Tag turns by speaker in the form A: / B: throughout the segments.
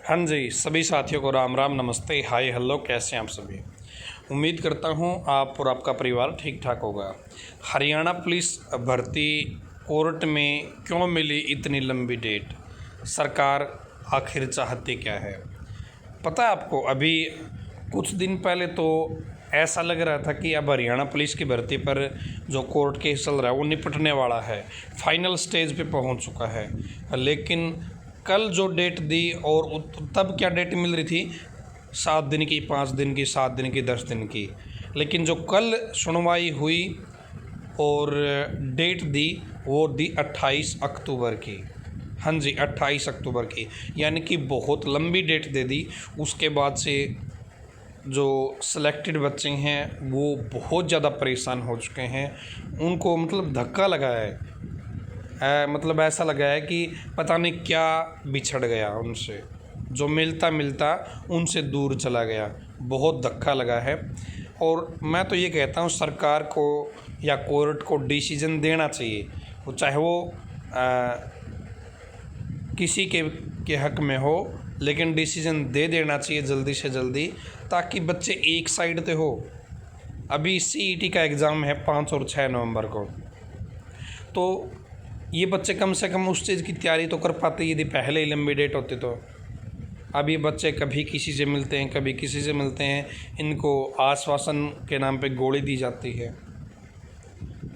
A: हाँ जी, सभी साथियों को राम राम, नमस्ते, हाय हेलो, कैसे हैं आप सभी। उम्मीद करता हूँ आप और आपका परिवार ठीक ठाक होगा। हरियाणा पुलिस भर्ती कोर्ट में क्यों मिली इतनी लंबी डेट? सरकार आखिर चाहती क्या है? पता है आपको, अभी कुछ दिन पहले तो ऐसा लग रहा था कि अब हरियाणा पुलिस की भर्ती पर जो कोर्ट केस चल रहा है वो निपटने वाला है, फाइनल स्टेज पे पहुंच चुका है। लेकिन कल जो डेट दी और तब क्या डेट मिल रही थी, 7 दिन की, 5 दिन की, 7 दिन की, 10 दिन की। लेकिन जो कल सुनवाई हुई और डेट दी वो दी 28 अक्टूबर की। हाँ जी, 28 अक्टूबर की, यानी कि बहुत लंबी डेट दे दी। उसके बाद से जो सिलेक्टेड बच्चे हैं वो बहुत ज़्यादा परेशान हो चुके हैं। उनको मतलब धक्का लगा है, मतलब ऐसा लगा है कि पता नहीं क्या बिछड़ गया उनसे, जो मिलता मिलता उनसे दूर चला गया। बहुत धक्का लगा है। और मैं तो ये कहता हूँ सरकार को या कोर्ट को डिसीजन देना चाहिए, वो चाहे वो किसी के हक में हो, लेकिन डिसीजन दे देना चाहिए जल्दी से जल्दी, ताकि बच्चे एक साइड पे हो। अभी सीईटी का एग्ज़ाम है 5 और 6 नवंबर को, तो ये बच्चे कम से कम उस चीज़ की तैयारी तो कर पाते यदि पहले ही लंबी डेट होती तो। अब ये बच्चे कभी किसी से मिलते हैं, कभी किसी से मिलते हैं, इनको आश्वासन के नाम पे गोली दी जाती है।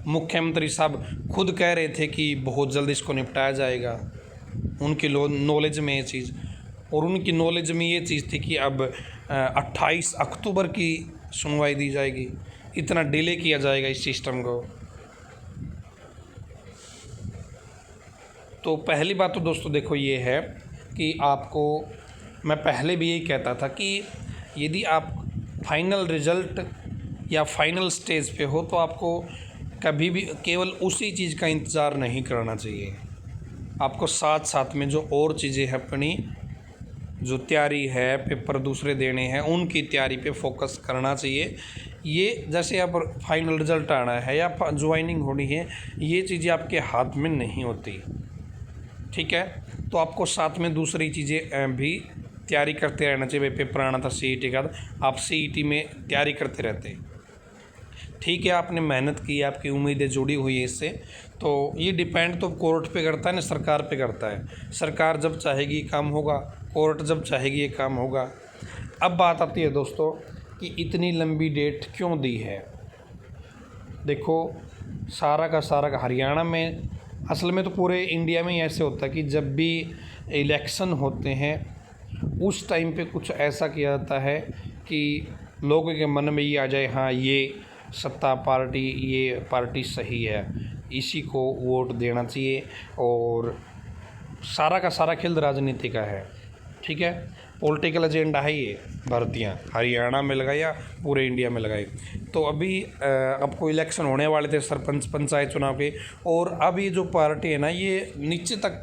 A: मुख्यमंत्री साहब खुद कह रहे थे कि बहुत जल्द इसको निपटाया जाएगा, उनकी नॉलेज में ये चीज़, और उनकी नॉलेज में ये चीज़ थी कि अब 28 अक्टूबर की सुनवाई दी जाएगी। इतना डिले किया जाएगा इस सिस्टम को। तो पहली बात तो दोस्तों देखो ये है कि आपको, मैं पहले भी यही कहता था कि यदि आप फाइनल रिज़ल्ट या फाइनल स्टेज पे हो तो आपको कभी भी केवल उसी चीज़ का इंतज़ार नहीं करना चाहिए। आपको साथ साथ में जो और चीज़ें हैं, अपनी जो तैयारी है, पेपर दूसरे देने हैं, उनकी तैयारी पे फोकस करना चाहिए। ये जैसे अब फाइनल रिज़ल्ट आना है या ज्वाइनिंग होनी है, ये चीज़ें आपके हाथ में नहीं होती, ठीक है। तो आपको साथ में दूसरी चीज़ें भी तैयारी करते रहना चाहिए। भाई पेपर आना था सीईटी का, आप सीईटी में तैयारी करते रहते, ठीक है। आपने मेहनत की, आपकी उम्मीदें जुड़ी हुई है इससे, तो ये डिपेंड तो कोर्ट पे करता है ना, सरकार पे करता है। सरकार जब चाहेगी काम होगा, कोर्ट जब चाहेगी ये काम होगा। अब बात आती है दोस्तों कि इतनी लंबी डेट क्यों दी है। देखो, सारा का हरियाणा में, असल में तो पूरे इंडिया में ही ऐसे होता है कि जब भी इलेक्शन होते हैं उस टाइम पे कुछ ऐसा किया जाता है कि लोगों के मन में ये आ जाए, हाँ ये सत्ता पार्टी, ये पार्टी सही है, इसी को वोट देना चाहिए। और सारा का सारा खेल राजनीति का है, ठीक है। पॉलिटिकल एजेंडा है ये भर्तियाँ, हरियाणा में लगाई या पूरे इंडिया में लगाई। तो अभी आपको इलेक्शन होने वाले थे, सरपंच पंचायत चुनाव के, और अब ये जो पार्टी है ना, ये नीचे तक,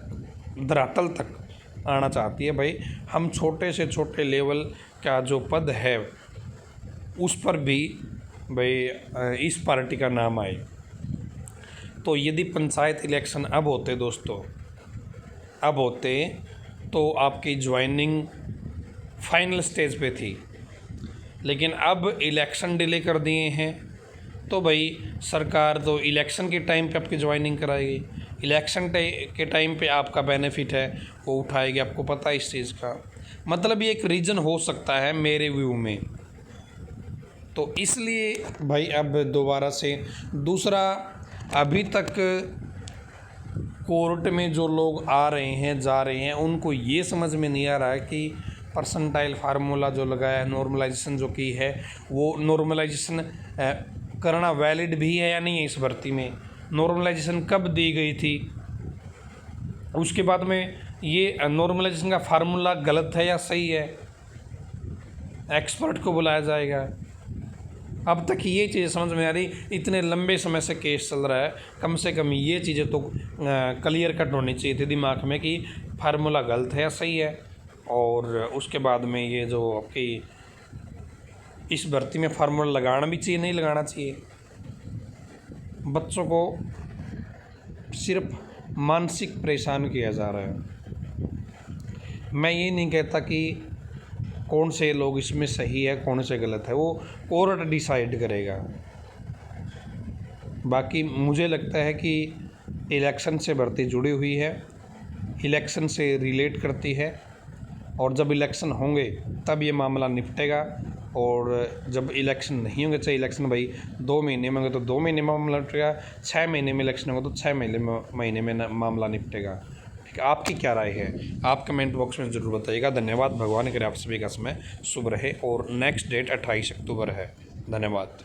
A: धरातल तक आना चाहती है। भाई हम छोटे से छोटे लेवल का जो पद है उस पर भी भाई इस पार्टी का नाम आए। तो यदि पंचायत इलेक्शन अब होते दोस्तों, अब होते तो आपकी ज्वाइनिंग फाइनल स्टेज पे थी, लेकिन अब इलेक्शन डिले कर दिए हैं। तो भाई सरकार तो इलेक्शन के टाइम पे आपकी ज्वाइनिंग कराएगी, इलेक्शन के टाइम पे आपका बेनिफिट है वो उठाएगी। आपको पता है इस चीज़ का, मतलब ये एक रीज़न हो सकता है मेरे व्यू में। तो इसलिए भाई अब दोबारा से दूसरा, अभी तक कोर्ट में जो लोग आ रहे हैं, जा रहे हैं, उनको ये समझ में नहीं आ रहा है कि परसेंटाइल फार्मूला जो लगाया है, नॉर्मलाइजेशन जो की है, वो नॉर्मलाइजेशन करना वैलिड भी है या नहीं है। इस भर्ती में नॉर्मलाइजेशन कब दी गई थी, उसके बाद में ये नॉर्मलाइजेशन का फार्मूला गलत है या सही है, एक्सपर्ट को बुलाया जाएगा। अब तक ये चीज़ समझ में आ रही, इतने लंबे समय से केस चल रहा है, कम से कम ये चीज़ें तो क्लियर कट होनी चाहिए थी दिमाग में कि फार्मूला गलत है या सही है। और उसके बाद में ये जो आपकी इस भर्ती में फार्मूला लगाना भी चाहिए, नहीं लगाना चाहिए। बच्चों को सिर्फ मानसिक परेशान किया जा रहा है। मैं ये नहीं कहता कि कौन से लोग इसमें सही है कौन से गलत है, वो कोर्ट डिसाइड करेगा। बाकी मुझे लगता है कि इलेक्शन से भर्ती जुड़ी हुई है, इलेक्शन से रिलेट करती है, और जब इलेक्शन होंगे तब ये मामला निपटेगा, और जब इलेक्शन नहीं होंगे, चाहे इलेक्शन भाई 2 महीने में होंगे तो 2 महीने में मामला निपटेगा, 6 महीने में इलेक्शन होगा तो 6 महीने में मामला निपटेगा। ठीक है, आपकी क्या राय है? आप कमेंट बॉक्स में ज़रूर बताइएगा। धन्यवाद। भगवान करे आप सभी का समय शुभ रहे, और नेक्स्ट डेट 28 अक्टूबर है। धन्यवाद।